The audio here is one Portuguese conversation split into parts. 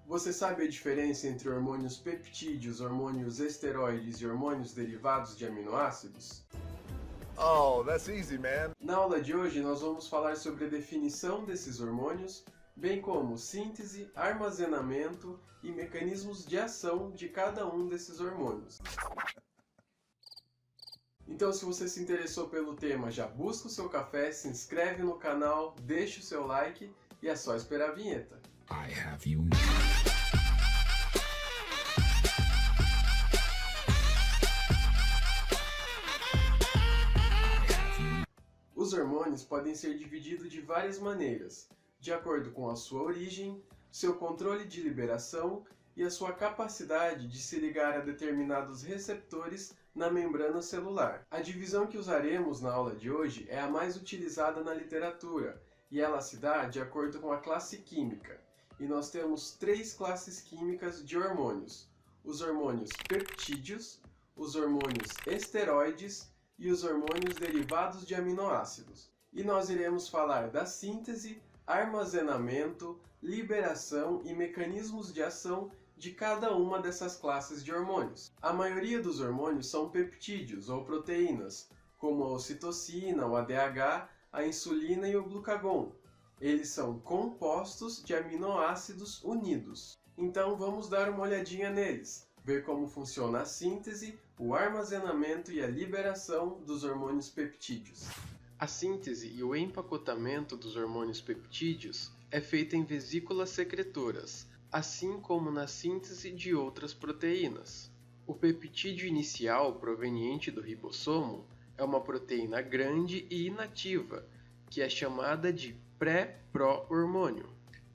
Você sabe a diferença entre hormônios peptídeos, hormônios esteroides e hormônios derivados de aminoácidos? Oh, that's easy, man. Na aula de hoje nós vamos falar sobre a definição desses hormônios, bem como síntese, armazenamento e mecanismos de ação de cada um desses hormônios. Então, se você se interessou pelo tema, já busca o seu café, se inscreve no canal, deixa o seu like e é só esperar a vinheta. I have you. Os hormônios podem ser divididos de várias maneiras, de acordo com a sua origem, seu controle de liberação e a sua capacidade de se ligar a determinados receptores na membrana celular. A divisão que usaremos na aula de hoje é a mais utilizada na literatura e ela se dá de acordo com a classe química. E nós temos três classes químicas de hormônios: os hormônios peptídeos, os hormônios esteroides e os hormônios derivados de aminoácidos. E nós iremos falar da síntese, armazenamento, liberação e mecanismos de ação de cada uma dessas classes de hormônios. A maioria dos hormônios são peptídeos ou proteínas, como a ocitocina, o ADH, a insulina e o glucagon. Eles são compostos de aminoácidos unidos. Então vamos dar uma olhadinha neles, ver como funciona a síntese, o armazenamento e a liberação dos hormônios peptídeos. A síntese e o empacotamento dos hormônios peptídeos é feita em vesículas secretoras, assim como na síntese de outras proteínas. O peptídeo inicial proveniente do ribossomo é uma proteína grande e inativa, que é chamada de pré-pro-hormônio.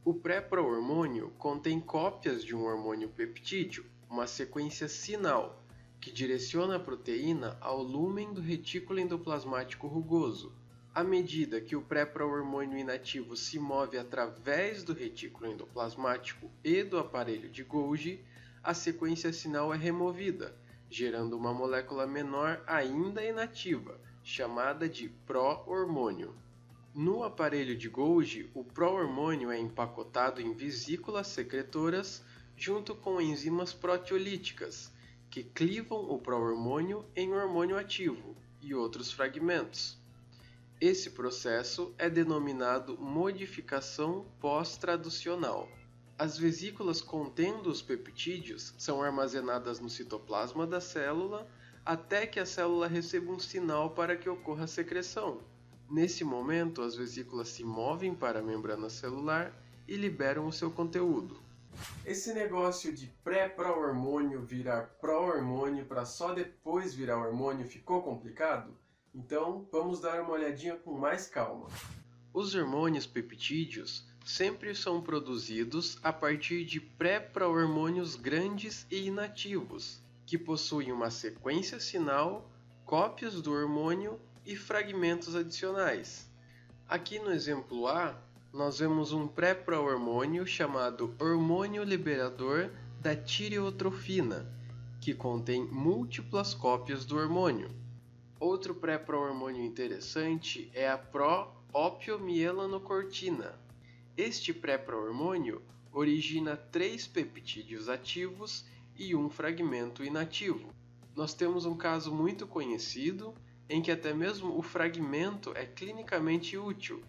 O pré-pro-hormônio contém cópias de um hormônio peptídeo, uma sequência sinal, que direciona a proteína ao lúmen do retículo endoplasmático rugoso. À medida que o pré-pro-hormônio inativo se move através do retículo endoplasmático e do aparelho de Golgi, a sequência sinal é removida, gerando uma molécula menor ainda inativa, chamada de pró-hormônio. No aparelho de Golgi, o pró-hormônio é empacotado em vesículas secretoras junto com enzimas proteolíticas, que clivam o pró-hormônio em hormônio ativo e outros fragmentos. Esse processo é denominado modificação pós-traducional. As vesículas contendo os peptídeos são armazenadas no citoplasma da célula até que a célula receba um sinal para que ocorra a secreção. Nesse momento, as vesículas se movem para a membrana celular e liberam o seu conteúdo. Esse negócio de pré-pro-hormônio virar pró-hormônio para só depois virar hormônio ficou complicado? Então, vamos dar uma olhadinha com mais calma. Os hormônios peptídeos sempre são produzidos a partir de pré-pro-hormônios grandes e inativos, que possuem uma sequência sinal, cópias do hormônio e fragmentos adicionais. Aqui no exemplo A, nós vemos um pré-pro-hormônio chamado hormônio liberador da tireotrofina, que contém múltiplas cópias do hormônio. Outro pré-pro-hormônio interessante é a pró-opiomielanocortina. Este pré-pro-hormônio origina 3 peptídeos ativos e um fragmento inativo. Nós temos um caso muito conhecido em que até mesmo o fragmento é clinicamente útil.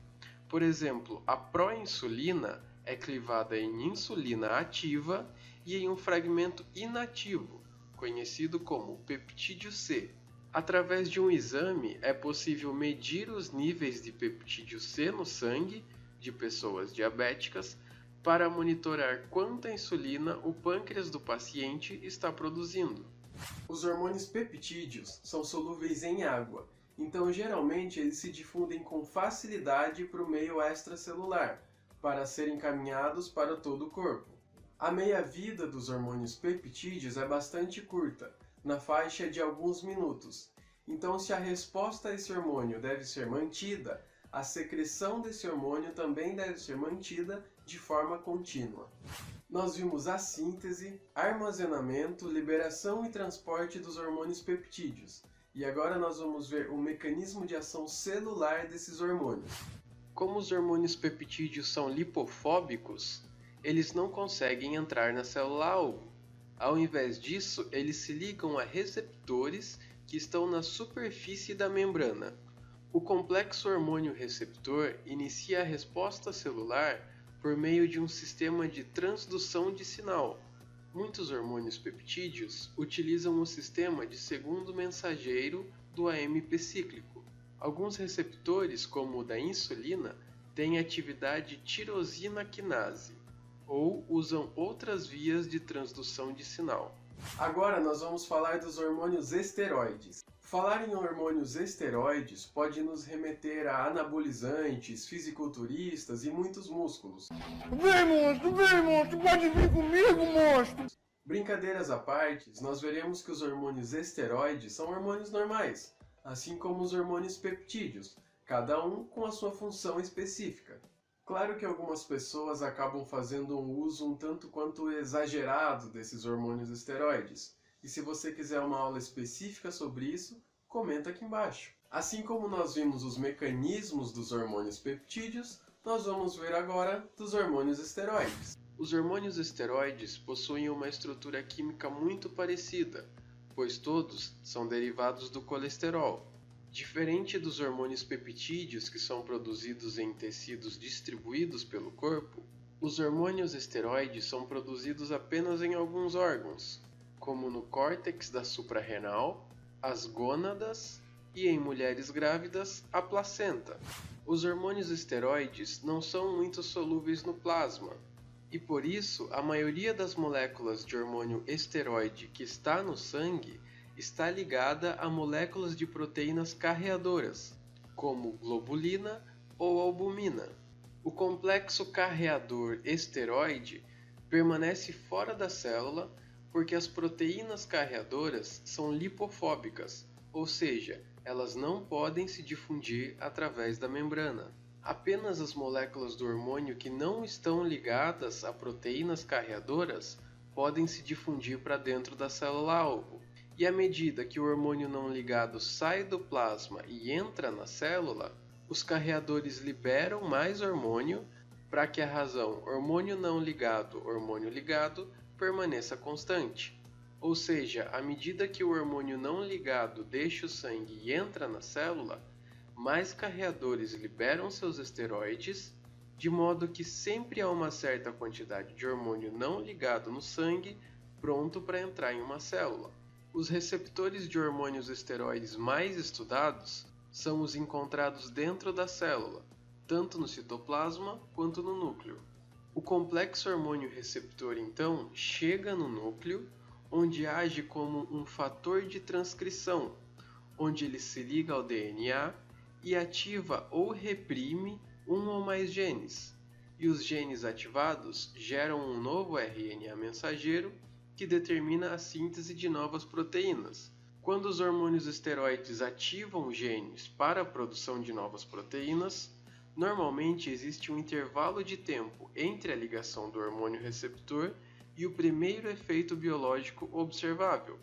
Por exemplo, a proinsulina é clivada em insulina ativa e em um fragmento inativo, conhecido como peptídeo C. Através de um exame, é possível medir os níveis de peptídeo C no sangue de pessoas diabéticas para monitorar quanta insulina o pâncreas do paciente está produzindo. Os hormônios peptídeos são solúveis em água, então geralmente eles se difundem com facilidade para o meio extracelular, para serem encaminhados para todo o corpo. A meia-vida dos hormônios peptídeos é bastante curta, na faixa de alguns minutos. Então, se a resposta a esse hormônio deve ser mantida, a secreção desse hormônio também deve ser mantida de forma contínua. Nós vimos a síntese, armazenamento, liberação e transporte dos hormônios peptídeos. E agora nós vamos ver o mecanismo de ação celular desses hormônios. Como os hormônios peptídeos são lipofóbicos, eles não conseguem entrar na célula-alvo. Ao invés disso, eles se ligam a receptores que estão na superfície da membrana. O complexo hormônio receptor inicia a resposta celular por meio de um sistema de transdução de sinal. Muitos hormônios peptídeos utilizam o sistema de segundo mensageiro do AMP cíclico. Alguns receptores, como o da insulina, têm atividade tirosina quinase, ou usam outras vias de transdução de sinal. Agora nós vamos falar dos hormônios esteroides. Falar em hormônios esteroides pode nos remeter a anabolizantes, fisiculturistas e muitos músculos. Vem monstro, pode vir comigo, monstro! Brincadeiras à parte, nós veremos que os hormônios esteroides são hormônios normais, assim como os hormônios peptídeos, cada um com a sua função específica. Claro que algumas pessoas acabam fazendo um uso um tanto quanto exagerado desses hormônios esteroides, e se você quiser uma aula específica sobre isso, comenta aqui embaixo. Assim como nós vimos os mecanismos dos hormônios peptídeos, nós vamos ver agora dos hormônios esteroides. Os hormônios esteroides possuem uma estrutura química muito parecida, pois todos são derivados do colesterol. Diferente dos hormônios peptídeos que são produzidos em tecidos distribuídos pelo corpo, os hormônios esteroides são produzidos apenas em alguns órgãos, como no córtex da suprarrenal, as gônadas e, em mulheres grávidas, a placenta. Os hormônios esteroides não são muito solúveis no plasma, e por isso a maioria das moléculas de hormônio esteroide que está no sangue está ligada a moléculas de proteínas carreadoras, como globulina ou albumina. O complexo carreador esteroide permanece fora da célula porque as proteínas carreadoras são lipofóbicas, ou seja, elas não podem se difundir através da membrana. Apenas as moléculas do hormônio que não estão ligadas a proteínas carreadoras podem se difundir para dentro da célula-alvo. E à medida que o hormônio não ligado sai do plasma e entra na célula, os carreadores liberam mais hormônio para que a razão hormônio não ligado, hormônio ligado permaneça constante. Ou seja, à medida que o hormônio não ligado deixa o sangue e entra na célula, mais carreadores liberam seus esteroides, de modo que sempre há uma certa quantidade de hormônio não ligado no sangue pronto para entrar em uma célula. Os receptores de hormônios esteroides mais estudados são os encontrados dentro da célula, tanto no citoplasma quanto no núcleo. O complexo hormônio receptor, então, chega no núcleo, onde age como um fator de transcrição, onde ele se liga ao DNA e ativa ou reprime um ou mais genes. E os genes ativados geram um novo RNA mensageiro que determina a síntese de novas proteínas. Quando os hormônios esteroides ativam genes para a produção de novas proteínas, normalmente existe um intervalo de tempo entre a ligação do hormônio receptor e o primeiro efeito biológico observável.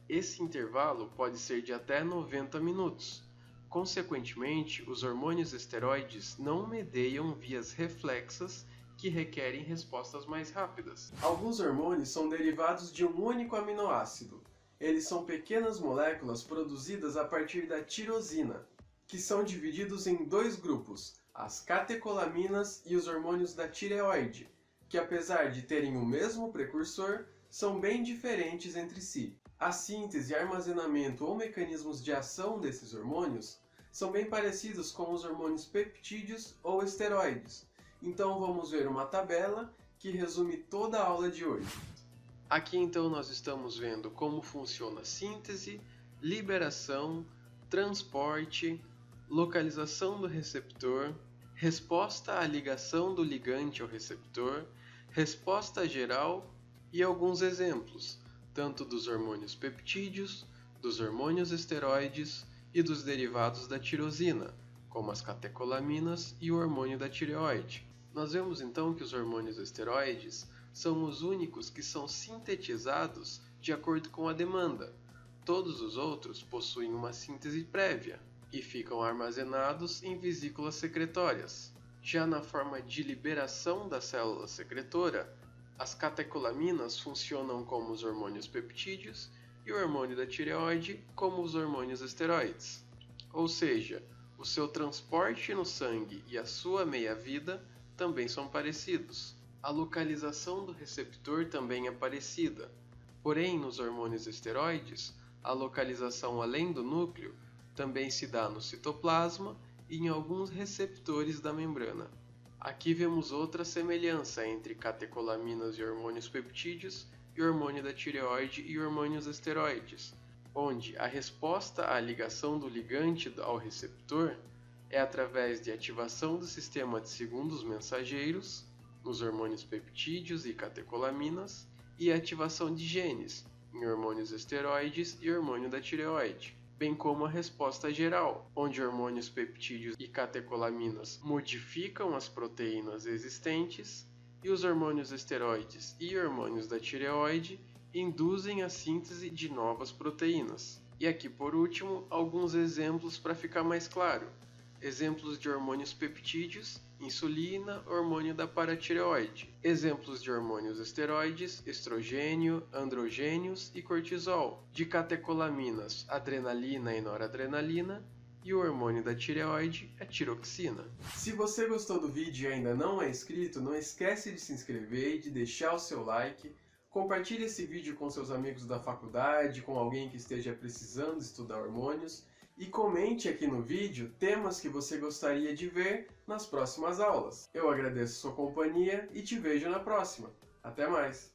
Esse intervalo pode ser de até 90 minutos. Consequentemente, os hormônios esteroides não medeiam vias reflexas que requerem respostas mais rápidas. Alguns hormônios são derivados de um único aminoácido. Eles são pequenas moléculas produzidas a partir da tirosina, que são divididos em dois grupos, as catecolaminas e os hormônios da tireoide, que apesar de terem o mesmo precursor, são bem diferentes entre si. A síntese, armazenamento ou mecanismos de ação desses hormônios são bem parecidos com os hormônios peptídeos ou esteroides. Então vamos ver uma tabela que resume toda a aula de hoje. Aqui então nós estamos vendo como funciona a síntese, liberação, transporte, localização do receptor, resposta à ligação do ligante ao receptor, resposta geral e alguns exemplos, tanto dos hormônios peptídeos, dos hormônios esteroides e dos derivados da tirosina, como as catecolaminas e o hormônio da tireoide. Nós vemos então que os hormônios esteroides são os únicos que são sintetizados de acordo com a demanda. Todos os outros possuem uma síntese prévia e ficam armazenados em vesículas secretórias. Já na forma de liberação da célula secretora, as catecolaminas funcionam como os hormônios peptídeos e o hormônio da tireoide como os hormônios esteroides. Ou seja, o seu transporte no sangue e a sua meia-vida também são parecidos. A localização do receptor também é parecida, porém nos hormônios esteroides, a localização além do núcleo também se dá no citoplasma e em alguns receptores da membrana. Aqui vemos outra semelhança entre catecolaminas e hormônios peptídeos e hormônio da tireoide e hormônios esteroides, onde a resposta à ligação do ligante ao receptor é através de ativação do sistema de segundos mensageiros, nos hormônios peptídeos e catecolaminas, e ativação de genes, em hormônios esteroides e hormônio da tireoide, bem como a resposta geral, onde hormônios peptídeos e catecolaminas modificam as proteínas existentes, e os hormônios esteroides e hormônios da tireoide induzem a síntese de novas proteínas. E aqui por último, alguns exemplos para ficar mais claro. Exemplos de hormônios peptídeos: insulina, hormônio da paratireoide. Exemplos de hormônios esteroides: estrogênio, androgênios e cortisol. De catecolaminas: adrenalina e noradrenalina. E o hormônio da tireoide, a tiroxina. Se você gostou do vídeo e ainda não é inscrito, não esquece de se inscrever e de deixar o seu like. Compartilhe esse vídeo com seus amigos da faculdade, com alguém que esteja precisando estudar hormônios. E comente aqui no vídeo temas que você gostaria de ver nas próximas aulas. Eu agradeço sua companhia e te vejo na próxima. Até mais!